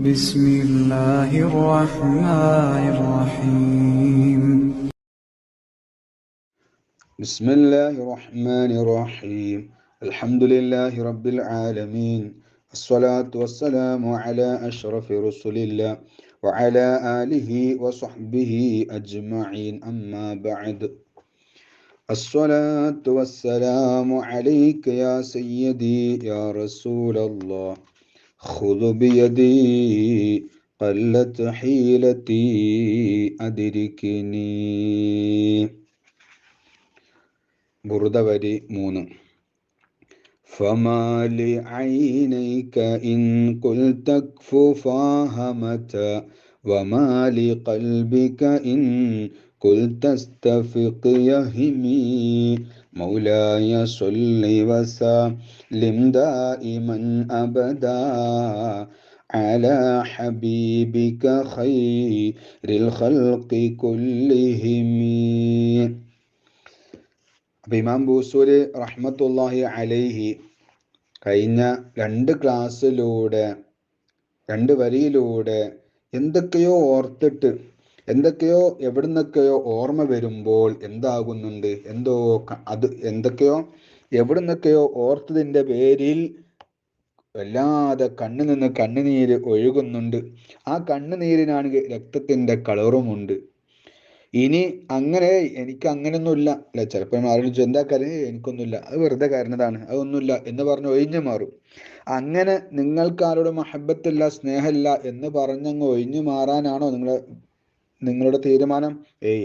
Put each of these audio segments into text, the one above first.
بسم الله الرحمن الرحيم بسم الله الرحمن الرحيم الحمد لله رب العالمين الصلاة والسلام على أشرف رسل الله وعلى آله وصحبه أجمعين أما بعد الصلاة والسلام عليك يا سيدي يا رسول الله خذ بيدي قلت حيلتي أدركني ബുറുദ വരി 3. فما لعينيك إن قلت كففاها متى وما لقلبك إن قلت استفق يهمي مولاي صل وسلم دائما أبدا على حبيبك خير الخلق كلهم. അപ്പം ഇമാം ബൂസൂരി റഹ്മത്തുള്ളാഹി അലൈഹി കഴിഞ്ഞ 2 ക്ലാസ്സിലൂടെ 2 വരിയിലൂടെ എന്തൊക്കെയോ ഓർത്തിട്ട് എന്തൊക്കെയോ എവിടുന്നൊക്കെയോ ഓർമ്മ വരുമ്പോൾ എന്താകുന്നുണ്ട്, എന്തൊക്കെയോ എവിടുന്നൊക്കെയോ ഓർത്തതിൻ്റെ പേരിൽ വല്ലാതെ കണ്ണിൽ നിന്ന് കണ്ണുനീര് ഒഴുകുന്നുണ്ട്. ആ കണ്ണുനീരിനാണെങ്കിൽ രക്തത്തിൻ്റെ കളറുമുണ്ട്. ഇനി അങ്ങനെ എനിക്ക് അങ്ങനെയൊന്നുമില്ല അല്ലെ, ചിലപ്പോൾ ആരെങ്കിലും എന്താ കാര്യം എനിക്കൊന്നുമില്ല, അത് വെറുതെ കരഞ്ഞതാണ്, അതൊന്നുമില്ല എന്ന് പറഞ്ഞ് ഒഴിഞ്ഞു മാറും. അങ്ങനെ നിങ്ങൾക്ക് ആരോടും മഹബത്തില്ല, സ്നേഹമില്ല എന്ന് പറഞ്ഞങ്ങ് ഒഴിഞ്ഞു മാറാനാണോ നിങ്ങളുടെ തീരുമാനം?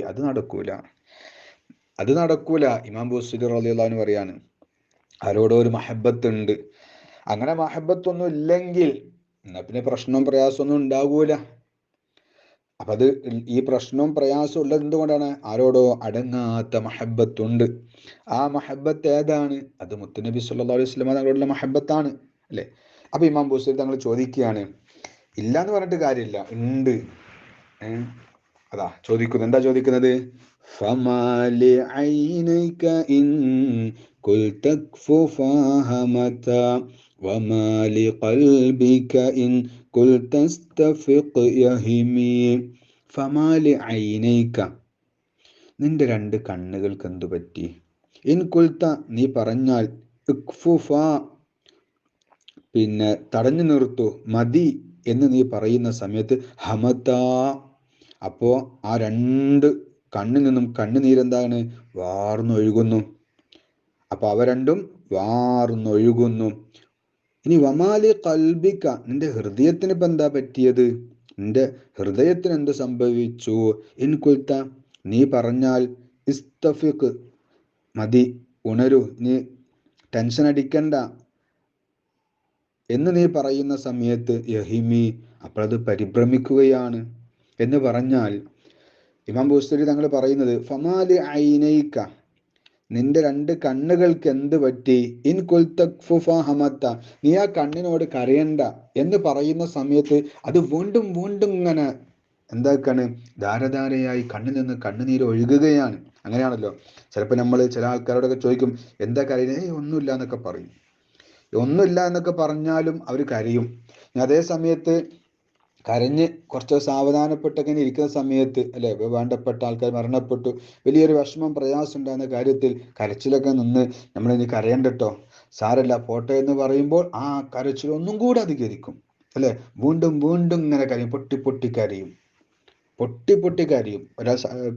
അത് നടക്കൂല. ഇമാം ബൂസൂരി റളിയല്ലാഹു അൻഹു പറയാണ്, ആരോടോ ഒരു മഹബത്ത് ഉണ്ട്. അങ്ങനെ മഹബത്തൊന്നും ഇല്ലെങ്കിൽ എന്നാ പിന്നെ പ്രശ്നവും പ്രയാസമൊന്നും ഉണ്ടാകൂല. അപ്പൊ ഈ പ്രശ്നവും പ്രയാസവും ഉള്ളത് എന്തുകൊണ്ടാണ്? ആരോടോ അടങ്ങാത്ത മഹബത്തുണ്ട്. ആ മഹബത്ത് ഏതാണ്? അത് മുത്തുനബി സല്ലല്ലാഹു അലൈഹി വസല്ലം തങ്ങളോടുള്ള മഹബത്താണ് അല്ലെ. അപ്പൊ ഇമാം ബൂസൂരി തങ്ങൾ ചോദിക്കുകയാണ്, ഇല്ല എന്ന് പറഞ്ഞിട്ട് കാര്യമില്ല, ഉണ്ട്. എന്താ ചോദിക്കുന്നത്? ഫമാലി ഐനൈക ഇൻ ഖുൽത ക്ഫുഫാഹാ മതാ വമാലി ഖൽബിക ഇൻ ഖുൽത ഇസ്തഫിഖ് യഹിമി. ഫമാലി ഐനൈക, നിന്റെ 2 കണ്ണുകൾക്ക് എന്തു പറ്റി? ഇൻ ഖുൽത, നീ പറഞ്ഞാൽ, ഇഖ്ഫുഫാ, പിന്നെ തടഞ്ഞു നിർത്തു, മതി എന്ന് നീ പറയുന്ന സമയത്ത് ഹമതാ, അപ്പോ ആ 2 കണ്ണിൽ നിന്നും കണ്ണുനീരെന്താണ്? വാർന്നൊഴുകുന്നു. അപ്പൊ അവ രണ്ടും വാർന്നൊഴുകുന്നു. ഇനി വമാലി ഖൽബിക, നിന്റെ ഹൃദയത്തിന് ഇപ്പം എന്താ പറ്റിയത്? നിന്റെ ഹൃദയത്തിന് എന്ത് സംഭവിച്ചു? ഇൻ ഖുൽത, നീ പറഞ്ഞാൽ, ഇസ്തഫിഖ്, മതി, ഉണരൂ, നീ ടെൻഷൻ അടിക്കണ്ട എന്ന് നീ പറയുന്ന സമയത്ത് യഹിമി, അപ്പോൾ അത് പരിഭ്രമിക്കുകയാണ് എന്ന് പറഞ്ഞാൽ ഇമാം ബൂസൂരി തങ്ങൾ പറയുന്നത്, ഫമാലി ഐനൈക, നിന്റെ 2 കണ്ണുകൾക്ക് എന്ത് പറ്റി? ഇൻ ഖുൽത ക്ഫുഫാ ഹമത്ത, നീ ആ കണ്ണിനോട് കരയണ്ട എന്ന് പറയുന്ന സമയത്ത് അത് വീണ്ടും വീണ്ടും ഇങ്ങനെ എന്താക്കാണ്? ധാരധാരയായി കണ്ണിൽ നിന്ന് കണ്ണുനീര് ഒഴുകുകയാണ്. അങ്ങനെയാണല്ലോ, ചിലപ്പോൾ നമ്മൾ ചില ആൾക്കാരോടൊക്കെ ചോദിക്കും, എന്താ കരയുന്നത്? ഒന്നുമില്ല എന്നൊക്കെ പറയും. ഒന്നുമില്ല എന്നൊക്കെ പറഞ്ഞാലും അവർ കരയും. അതേ സമയത്ത് കരഞ്ഞ് കുറച്ച് സാവധാനപ്പെട്ടൊക്കെ ഇരിക്കുന്ന സമയത്ത് അല്ലെ, വേണ്ടപ്പെട്ട ആൾക്കാർ മരണപ്പെട്ടു, വലിയൊരു വിഷമം പ്രയാസം ഉണ്ടാകുന്ന കാര്യത്തിൽ കരച്ചിലൊക്കെ നിന്ന് നമ്മളിനി കരയണ്ടട്ടോ, സാരല്ല പോട്ടെ എന്ന് പറയുമ്പോൾ ആ കരച്ചിൽ ഒന്നും കൂടെ അധികരിക്കും അല്ലെ. വീണ്ടും വീണ്ടും ഇങ്ങനെ കരയും, പൊട്ടി പൊട്ടി കരയും.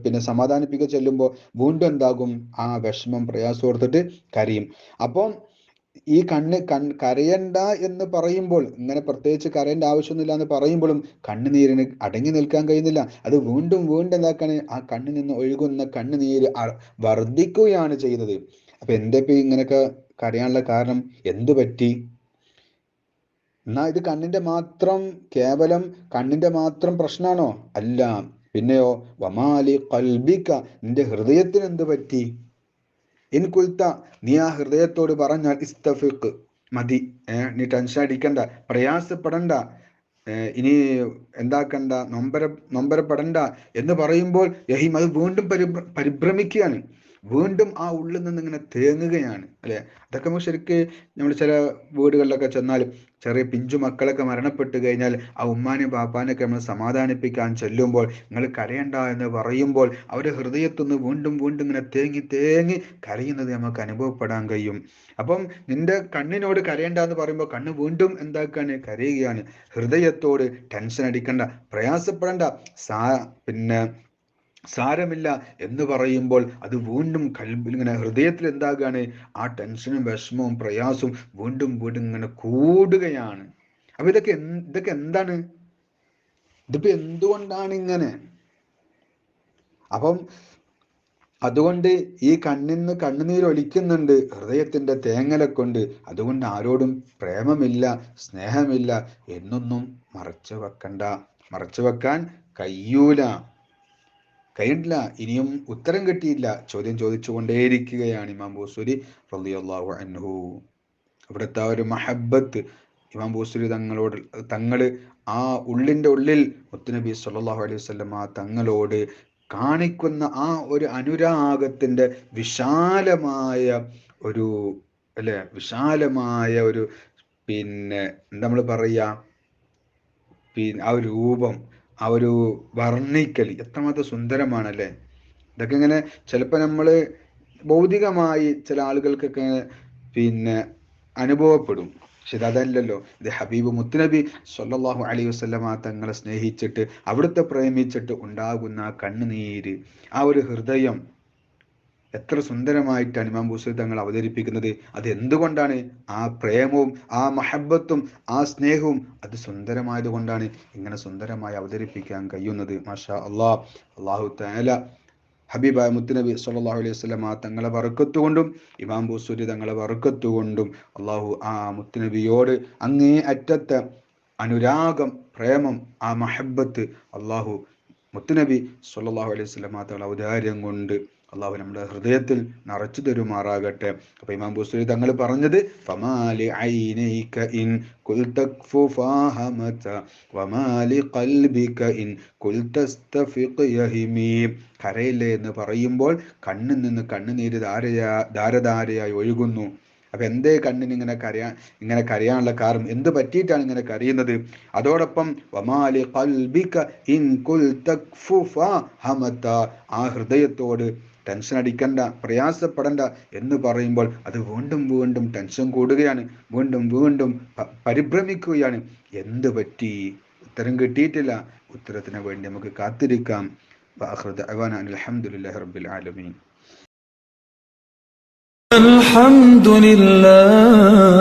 പിന്നെ സമാധാനിപ്പിക്കുക ചെല്ലുമ്പോൾ വീണ്ടും എന്താകും? ആ വിഷമം പ്രയാസം ഓർത്തിട്ട് കരയും. അപ്പം ഈ കരയണ്ട എന്ന് പറയുമ്പോൾ, ഇങ്ങനെ പ്രത്യേകിച്ച് കരയേണ്ട ആവശ്യമൊന്നുമില്ല എന്ന് പറയുമ്പോഴും കണ്ണുനീരിന് അടങ്ങി നിൽക്കാൻ കഴിയുന്നില്ല. അത് വീണ്ടും വീണ്ടും എന്താക്കാണ്? ആ കണ്ണിൽ നിന്ന് ഒഴുകുന്ന കണ്ണുനീര് വർദ്ധിക്കുകയാണ് ചെയ്യുന്നത്. അപ്പൊ ഇപ്പൊ ഇങ്ങനെയൊക്കെ കരയാനുള്ള കാരണം എന്തു പറ്റി? എന്നാ ഇത് കേവലം കണ്ണിന്റെ മാത്രം പ്രശ്നമാണോ? അല്ല. പിന്നെയോ, വമാലി ഖൽബിക, നിന്റെ ഹൃദയത്തിന് എന്ത് പറ്റി? ഇൻ ഖുൽത, നീ ആ ഹൃദയത്തോട് പറഞ്ഞാൽ, ഇസ്തഫിഖ്, മതി, നീ ടെൻഷൻ അടിക്കണ്ട, പ്രയാസപ്പെടണ്ട, ഇനി എന്താക്കണ്ട, നൊമ്പരപ്പെടണ്ട എന്ന് പറയുമ്പോൾ യഹിം, അത് വീണ്ടും പരിഭ്രമിക്കുകയാണ്. വീണ്ടും ആ ഉള്ളിൽ നിന്ന് ഇങ്ങനെ തേങ്ങുകയാണ് അല്ലെ. അതൊക്കെ നമുക്ക് ശരിക്ക് നമ്മൾ ചില വീടുകളിലൊക്കെ ചെന്നാൽ ചെറിയ പിഞ്ചു മക്കളൊക്കെ മരണപ്പെട്ട് കഴിഞ്ഞാൽ ആ ഉമ്മാനെയും ബാപ്പാനെയൊക്കെ നമ്മൾ സമാധാനിപ്പിക്കാൻ ചെല്ലുമ്പോൾ നിങ്ങൾ കരയണ്ട എന്ന് പറയുമ്പോൾ അവരുടെ ഹൃദയത്തുനിന്ന് വീണ്ടും വീണ്ടും ഇങ്ങനെ തേങ്ങി തേങ്ങി കരയുന്നത് നമുക്ക് അനുഭവപ്പെടാൻ കഴിയും. അപ്പം നിന്റെ കണ്ണിനോട് കരയണ്ട എന്ന് പറയുമ്പോൾ കണ്ണ് വീണ്ടും എന്താക്കാണ്, കരയുകയാണ്. ഹൃദയത്തോട് ടെൻഷൻ അടിക്കണ്ട, പ്രയാസപ്പെടണ്ട, പിന്നെ സാരമില്ല എന്ന് പറയുമ്പോൾ അത് വീണ്ടും കൽബിൽ ഇങ്ങനെ ഹൃദയത്തിൽ എന്താകാണ്, ആ ടെൻഷനും വിഷമവും പ്രയാസവും വീണ്ടും വീണ്ടും ഇങ്ങനെ കൂടുകയാണ്. അപ്പൊ ഇതൊക്കെ എന്താണ്, ഇതിപ്പോ എന്തുകൊണ്ടാണ് ഇങ്ങനെ? അപ്പം അതുകൊണ്ട് ഈ കണ്ണിന്ന് കണ്ണുനീർ ഒലിക്കുന്നുണ്ട് ഹൃദയത്തിന്റെ തേങ്ങലെ കൊണ്ട്. അതുകൊണ്ട് ആരോടും പ്രേമമില്ല, സ്നേഹമില്ല എന്നൊന്നും മറച്ചു വെക്കണ്ട, മറച്ചു വെക്കാൻ കഴിയൂല. കഴിഞ്ഞിട്ടില്ല, ഇനിയും ഉത്തരം കിട്ടിയില്ല, ചോദ്യം ചോദിച്ചുകൊണ്ടേയിരിക്കുകയാണ് ഇമാം ബൂസരി റളിയല്ലാഹു അൻഹു. അവിടുത്തെ ഒരു മഹബത്ത് ഇമാം ബൂസരി തങ്ങള് ആ ഉള്ളിന്റെ ഉള്ളിൽ മുത്തുനബി സല്ലല്ലാഹു അലൈഹി വസല്ലം ആ തങ്ങളോട് കാണിക്കുന്ന ആ ഒരു അനുരാഗത്തിന്റെ വിശാലമായ ഒരു അല്ലെ, വിശാലമായ ഒരു പിന്നെ നമ്മൾ പറയാ ആ ഒരു രൂപം, ആ ഒരു വർണ്ണിക്കൽ എത്രമാത്രം സുന്ദരമാണല്ലേ. ഇതൊക്കെ ഇങ്ങനെ ചിലപ്പോൾ നമ്മൾ ഭൗതികമായി ചില ആളുകൾക്കൊക്കെ പിന്നെ അനുഭവപ്പെടും. പക്ഷെ അതല്ലല്ലോ, ഇത് ഹബീബ് മുത്തുനബി സല്ലല്ലാഹു അലൈഹി വസല്ലമ തങ്ങളെ സ്നേഹിച്ചിട്ട് അവിടുത്തെ പ്രേമിച്ചിട്ട് ഉണ്ടാകുന്ന കണ്ണുനീര്, ആ ഒരു ഹൃദയം എത്ര സുന്ദരമായിട്ടാണ് ഇമാം ബൂസരി തങ്ങൾ അവതരിപ്പിക്കുന്നത്. അത് എന്തുകൊണ്ടാണ്? ആ പ്രേമവും ആ മഹബത്തും ആ സ്നേഹവും അത് സുന്ദരമായത് കൊണ്ടാണ് ഇങ്ങനെ സുന്ദരമായി അവതരിപ്പിക്കാൻ കഴിയുന്നത്. മാഷാ അല്ലാഹ്. അല്ലാഹു തആല ഹബീബായ മുത്തുനബി സല്ലല്ലാഹു അലൈഹി വസല്ലം തങ്ങളെ ബർക്കത്ത് കൊണ്ടും ഇമാം ബൂസരി തങ്ങളെ ബർക്കത്ത് കൊണ്ടും അല്ലാഹു ആ മുത്തുനബിയോട് അങ്ങേ അറ്റത്തെ അനുരാഗം, പ്രേമം, ആ മഹബത്ത് അല്ലാഹു മുത്തുനബി സല്ലല്ലാഹു അലൈഹി വസല്ലം തങ്ങളുടെ ഔദാര്യം കൊണ്ട് അള്ളാഹു നമ്മുടെ ഹൃദയത്തിൽ നിറച്ചു തരുമാറാകട്ടെ. അപ്പൊ ഇമാം ബൂസരി തങ്ങൾ പറഞ്ഞത് ഫമാലി ഐനൈക ഇൻ ഖുൽതഖ്ഫു ഫഹമത വമാലി ഖൽബിക ഇൻ ഖുൽതസ്തഫിഖ് യഹിമി. കരയില്ലേ എന്ന് പറയുമ്പോൾ കണ്ണിൽ നിന്ന് കണ്ണുനീര് ധാരധാരയായി ഒഴുകുന്നു. അപ്പൊ എന്തേ കണ്ണിന് ഇങ്ങനെ കരയാനുള്ള കാരണം, എന്ത് പറ്റിയിട്ടാണ് ഇങ്ങനെ കരയുന്നത്? അതോടൊപ്പം വമാലി ഖൽബിക ഇൻ ഖുൽതഖ്ഫു ഫഹമത, ആ ഹൃദയത്തോട് ടെൻഷൻ അടിക്കണ്ട, പ്രയാസപ്പെടണ്ട എന്ന് പറയുമ്പോൾ അത് വീണ്ടും വീണ്ടും ടെൻഷൻ കൂടുകയാണ്, വീണ്ടും വീണ്ടും പരിഭ്രമിക്കുകയാണ്. എന്ത് പറ്റി? ഉത്തരം കിട്ടിയിട്ടില്ല. ഉത്തരത്തിന് വേണ്ടി നമുക്ക് കാത്തിരിക്കാം. വആഖിറു ദഅവാനാ അൽഹംദുലില്ലാഹി റബ്ബിൽ ആലമീൻ. الحمد لله.